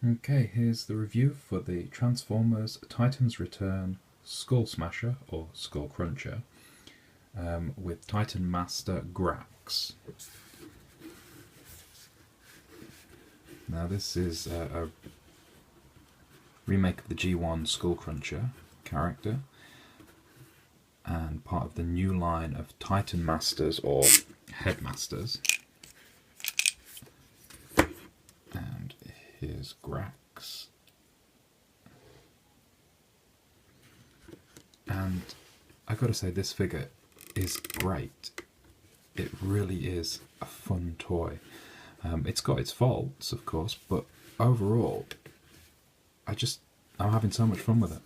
Okay, here's the review for the Transformers Titans Return Skullsmasher or Skullcruncher with Titan Master Grax. Now this is a remake of the G1 Skullcruncher character and part of the new line of Titan Masters or Headmasters. And here's Grax. And I gotta say, this figure is great. It really is a fun toy. It's got its faults, of course, but overall, I'm having so much fun with it.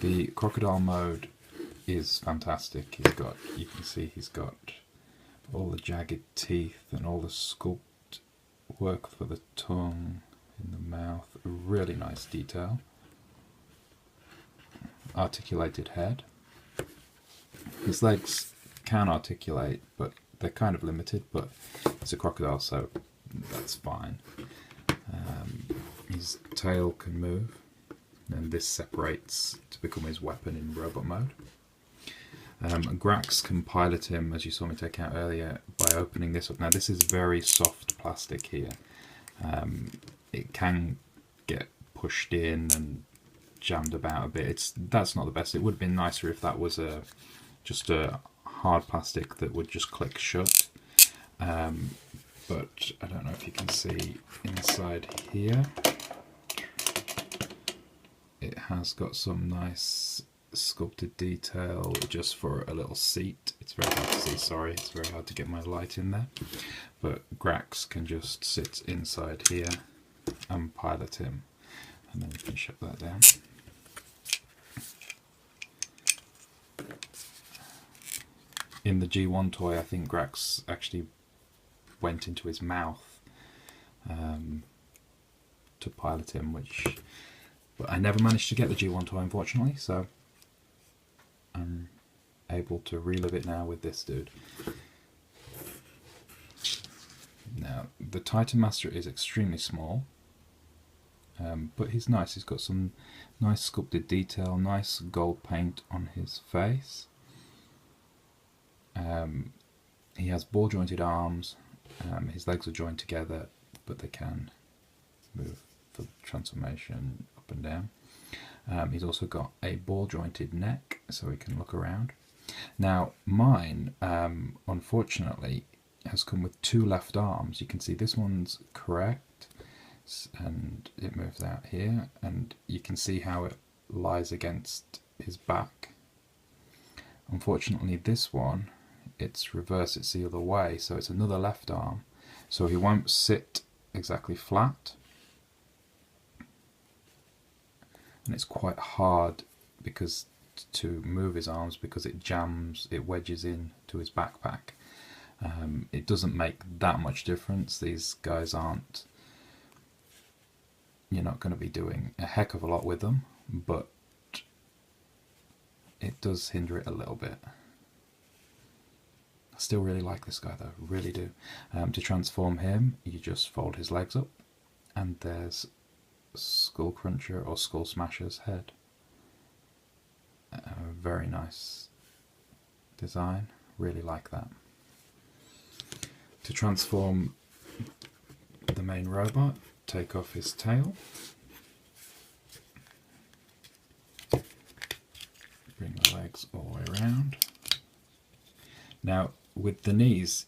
The Crocodile Mode is fantastic. You can see he's got all the jagged teeth and all the sculpt work for the tongue in the mouth. A really nice detail. Articulated head. His legs can articulate, but they're kind of limited, but it's a crocodile, so that's fine. His tail can move, and this separates to become his weapon in robot mode. Grax can pilot him, as you saw me take out earlier, by opening this up. Now this is very soft plastic here. It can get pushed in and jammed about a bit. That's not the best. It would have been nicer if that was just a hard plastic that would just click shut. But I don't know if you can see inside here. It has got some nice sculpted detail just for a little seat. It's very hard to see, sorry, it's very hard to get my light in there. But Grax can just sit inside here and pilot him. And then you can shut that down. In the G1 toy, I think Grax actually went into his mouth to pilot him, but I never managed to get the G1 toy, unfortunately, so I'm able to relive it now with this dude. Now, the Titan Master is extremely small, but he's nice. He's got some nice sculpted detail, nice gold paint on his face. He has ball jointed arms. His legs are joined together, but they can move for transformation up and down. He's also got a ball jointed neck, so he can look around. Now mine, unfortunately, has come with two left arms. You can see this one's correct, and it moves out here, and you can see how it lies against his back. Unfortunately, this one, it's reverse, it's the other way, so it's another left arm, so he won't sit exactly flat, and it's quite hard to move his arms because it wedges in to his backpack. It doesn't make that much difference. These guys you're not going to be doing a heck of a lot with them, but it does hinder it a little bit. I still really like this guy though, really do. To transform him, you just fold his legs up, and there's Skullcruncher or Skullsmasher's head. Very nice design, really like that. To transform the main robot, take off his tail, bring the legs all the way around. Now, with the knees,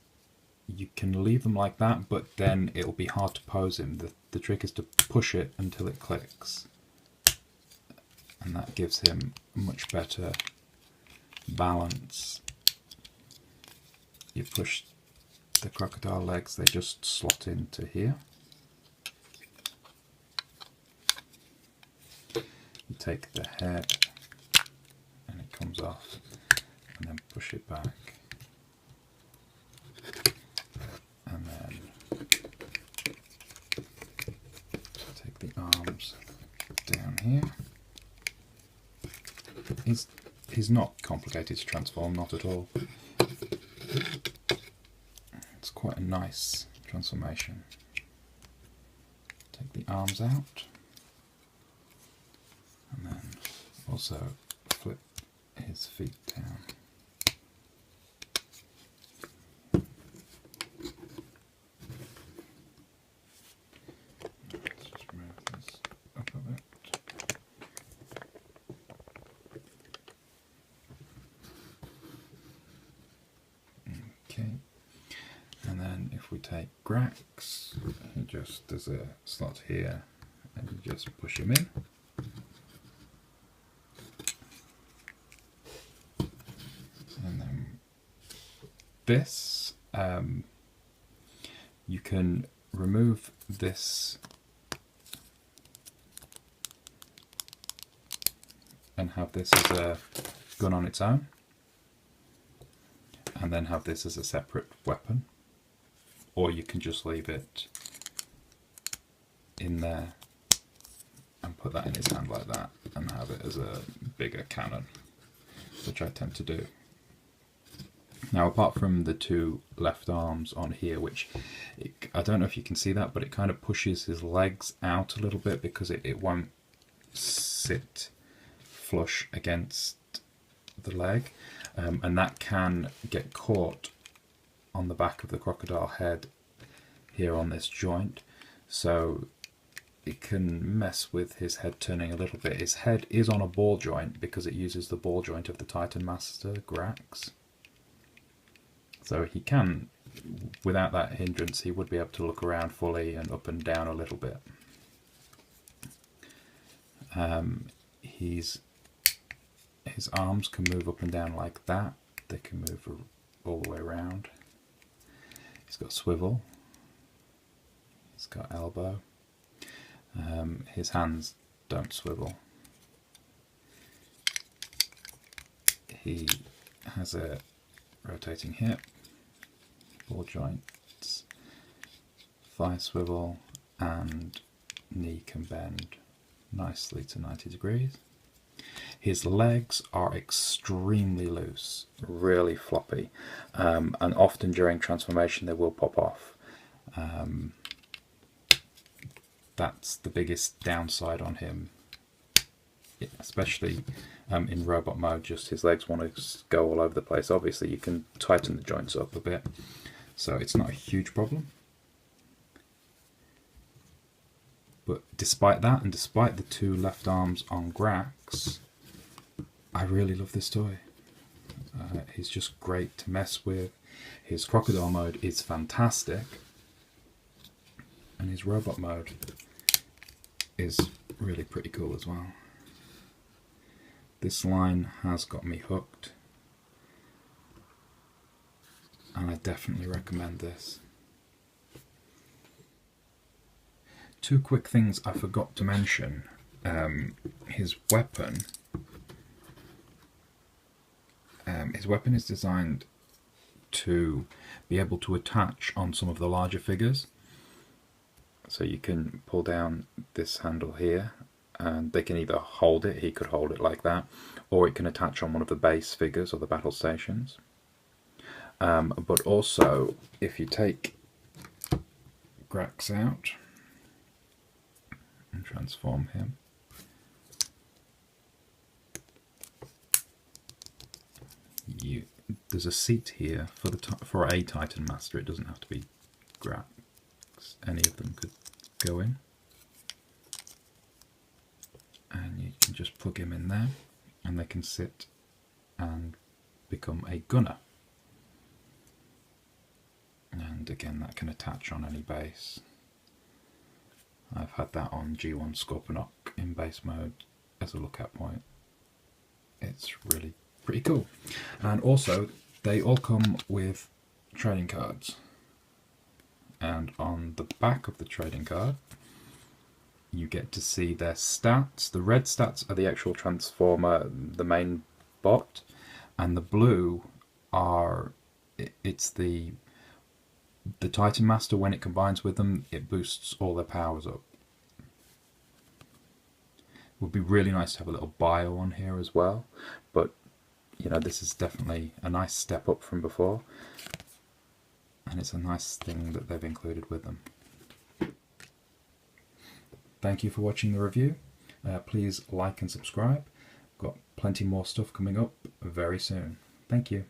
you can leave them like that, but then it'll be hard to pose him. The trick is to push it until it clicks, and that gives him a much better balance. You push the crocodile legs, they just slot into here. You take the head, and it comes off, and then push it back. And then take the arms down here. He's not complicated to transform, not at all. It's quite a nice transformation. take the arms out, and then also flip his feet down. Let's just move this up a bit. Okay, and then if we take Grax, there's a slot here, and you just push him in. And then this, you can remove this and have this as a gun on its own, and then have this as a separate weapon, or you can just leave it in there and put that in his hand like that and have it as a bigger cannon, which I tend to do. Now, apart from the two left arms on here, which I don't know if you can see that, but it kind of pushes his legs out a little bit because it won't sit flush against the leg, and that can get caught on the back of the crocodile head here on this joint, so it can mess with his head turning a little bit. His head is on a ball joint because it uses the ball joint of the Titan Master Grax, so he can, without that hindrance, he would be able to look around fully and up and down a little bit. His arms can move up and down like that. They can move all the way around. He's got swivel. He's got elbow. His hands don't swivel. He has a rotating hip, ball joints, thigh swivel, and knee can bend nicely to 90 degrees. His legs are extremely loose, really floppy, and often during transformation they will pop off. That's the biggest downside on him, especially in robot mode. Just his legs want to go all over the place. Obviously you can tighten the joints up a bit, so it's not a huge problem. But despite that, and despite the two left arms on Grax, I really love this toy. He's just great to mess with. His crocodile mode is fantastic, and his robot mode is really pretty cool as well. This line has got me hooked, and I definitely recommend this. Two quick things I forgot to mention. His weapon is designed to be able to attach on some of the larger figures. So you can pull down this handle here, and they can either hold it, he could hold it like that, or it can attach on one of the base figures or the battle stations. But also, if you take Grax out and transform him, there's a seat here for a Titan Master. It doesn't have to be Grax. Any of them could go in, and you can just plug him in there, and they can sit and become a gunner. And again, that can attach on any base. I've had that on G1 Scorponok in base mode as a lookout point. It's really pretty cool. And also, they all come with trading cards. And on the back of the trading card, you get to see their stats. The red stats are the actual transformer, the main bot, and the blue are, it's the Titan Master. When it combines with them, it boosts all their powers up. It would be really nice to have a little bio on here as well, but you know, this is definitely a nice step up from before, and it's a nice thing that they've included with them. thank you for watching the review. Please like and subscribe. Got plenty more stuff coming up very soon. Thank you.